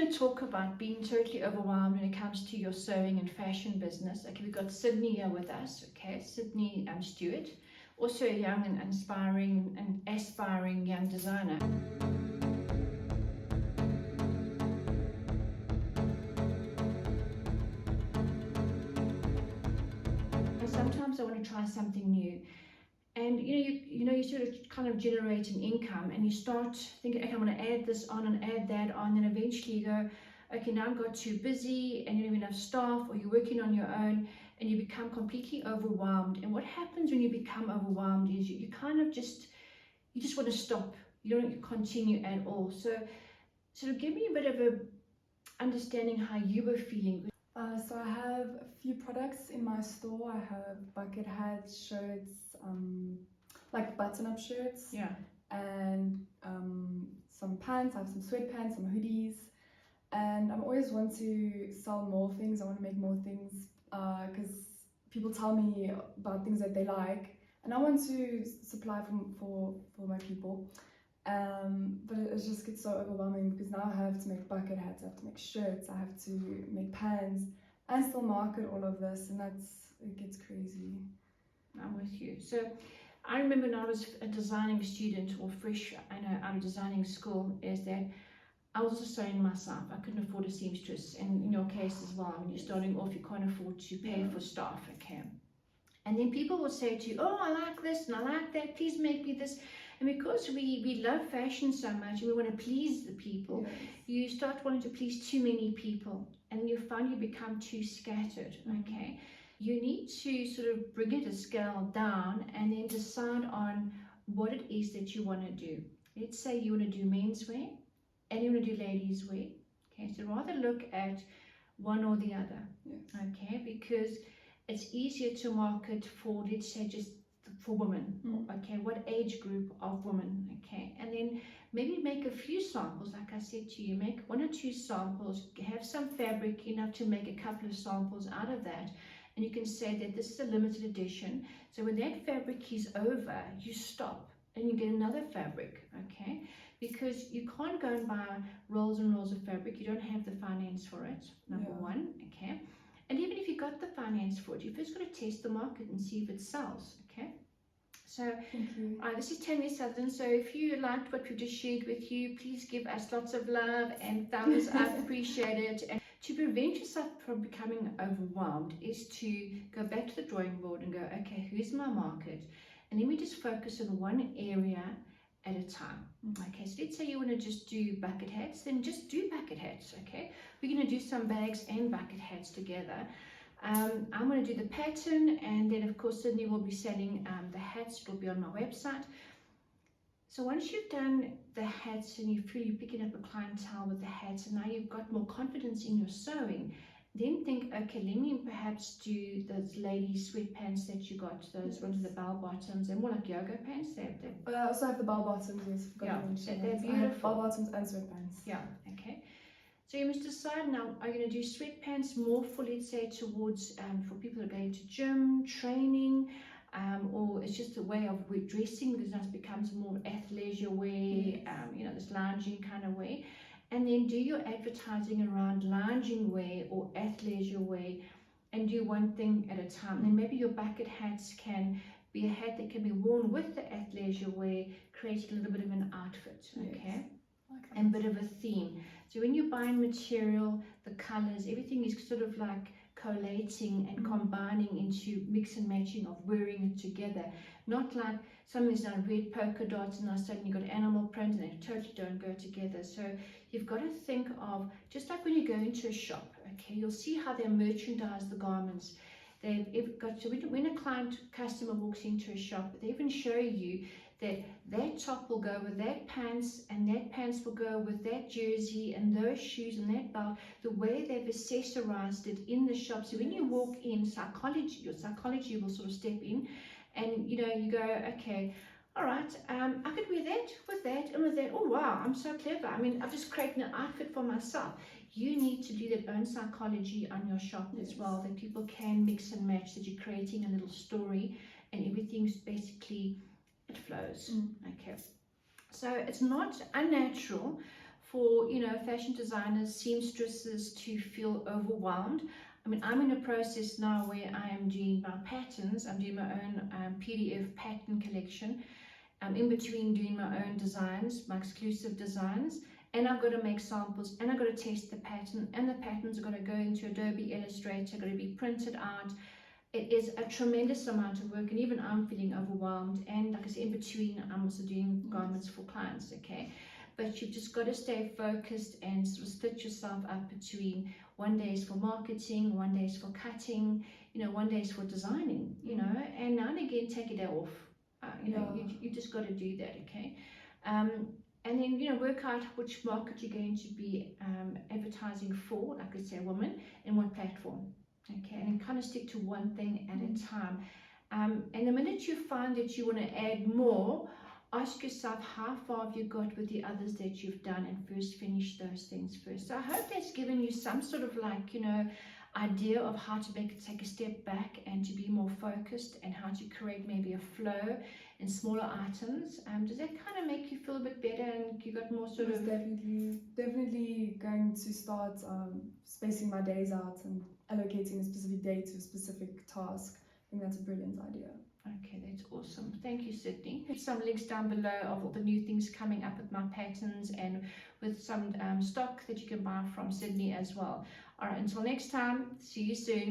going to talk about being totally overwhelmed when it comes to your sewing and fashion business. Okay, we've got Sydney here with us. Okay, Sydney Stewart, also a young and inspiring and aspiring young designer. Sometimes I want to try something new, and you sort of kind of generate an income, and you start thinking, okay, I'm going to add this on and add that on, and eventually you go, okay, now I've got too busy and you don't have enough staff, or you're working on your own and you become completely overwhelmed. And what happens when you become overwhelmed is you kind of just want to stop. You don't continue at all. So sort of give me a bit of a understanding how you were feeling. So I have a few products in my store. I have bucket hats, shirts, like button-up shirts, Yeah, and some pants. I have some sweatpants, some hoodies, and I always want to sell more things. I want to make more things because people tell me about things that they like, and I want to supply for my people. But it just gets so overwhelming because now I have to make bucket hats, I have to make shirts, I have to make pants, and still market all of this, and it gets crazy. I'm with you. So I remember when I was a designing student or fresh out of designing school, is that I was also sewing myself. I couldn't afford a seamstress, and in your case as well, when you're starting off, you can't afford to pay for staff, okay? And then people will say to you, oh, I like this and I like that, please make me this. And because we love fashion so much and we want to please the people, Yes. you start wanting to please too many people, and you find you become too scattered, okay? You need to sort of bring it a scale down and then decide on what it is that you want to do. Let's say you want to do menswear and you want to do ladies wear, okay? So rather look at one or the other, Yes. okay? Because it's easier to market for, let's say, just for women, okay? What age group of women, okay? And then maybe make a few samples, like I said to you, make 1 or 2 samples, have some fabric enough to make a couple of samples out of that, and you can say that this is a limited edition. So when that fabric is over, you stop and you get another fabric, okay? Because you can't go and buy rolls and rolls of fabric. You don't have the finance for it, number one, okay? And even if you got the finance for it, you've first got to test the market and see if it sells, okay? So this is Tania Sutherland. So if you liked what we just shared with you, please give us lots of love and thumbs up. Appreciate it. And to prevent yourself from becoming overwhelmed is to go back to the drawing board and go, okay, who's my market? And then we just focus on one area at a time. Okay, so let's say you want to just do bucket hats, then just do bucket hats, okay? We're going to do some bags and bucket hats together. I'm going to do the pattern, and then of course Sydney will be selling the hats. It will be on my website. So once you've done the hats and you feel you're picking up a clientele with the hats, and now you've got more confidence in your sewing, then think, okay, let me perhaps do those ladies sweatpants that you got, those ones with the bell bottoms, and more like yoga pants. I also have the bell bottoms, yes. Yeah, they're beautiful. I have bell bottoms and sweatpants. Yeah, okay. So you must decide now, are you going to do sweatpants more for, let's say, towards, for people who are going to gym, training, or it's just a way of dressing, because now it becomes more athleisure wear, this lounging kind of way. And then do your advertising around lounging wear or athleisure wear, and do one thing at a time. Then maybe your bucket hats can be a hat that can be worn with the athleisure wear, creating a little bit of an outfit, okay? Yes. And a bit of a theme. So when you're buying material, the colors, everything is sort of like collating and combining into mix and matching of wearing it together. Not like something's done red polka dots and now suddenly you've got animal print and they totally don't go together. So you've got to think of, just like when you go into a shop, okay, you'll see how they merchandise the garments. They've got, so when a customer walks into a shop, they even show you that top will go with that pants, and that pants will go with that jersey, and those shoes and that belt, the way they've accessorized it in the shop. So when you walk in, your psychology will sort of step in, and you go, okay, all right, I could wear that with that and with that. Oh wow, I'm so clever. I mean, I've just created an outfit for myself. You need to do that own psychology on your shop as well, that people can mix and match, that you're creating a little story, and everything's basically, it flows. Okay, so it's not unnatural for, you know, fashion designers, seamstresses to feel overwhelmed. I mean, I'm in a process now where I am doing my patterns. I'm doing my own PDF pattern collection. I'm in between doing my own designs, my exclusive designs, and I've got to make samples, and I've got to test the pattern, and the patterns are going to go into Adobe Illustrator, going to be printed out. It is a tremendous amount of work, and even I'm feeling overwhelmed. And like I said, in between, I'm also doing garments for clients, okay? But you've just got to stay focused and sort of split yourself up between one day is for marketing, one day is for cutting, you know, one day is for designing, you know, and now and again take a day off. You know, you just got to do that, okay? And then, you know, work out which market you're going to be advertising for, like I say, women, and what platform, okay? And kind of stick to one thing at a time. And the minute you find that you want to add more, ask yourself how far have you got with the others that you've done, and first finish those things first. So I hope that's given you some sort of, like, you know, idea of how to take a step back and to be more focused, and how to create maybe a flow in smaller items. Does that kind of make you feel a bit better, and you got more sort of... Definitely going to start spacing my days out and allocating a specific day to a specific task. I think that's a brilliant idea. Okay, that's awesome. Thank you, Sydney. Some links down below of all the new things coming up with my patterns, and with some stock that you can buy from Sydney as well. All right, until next time, see you soon.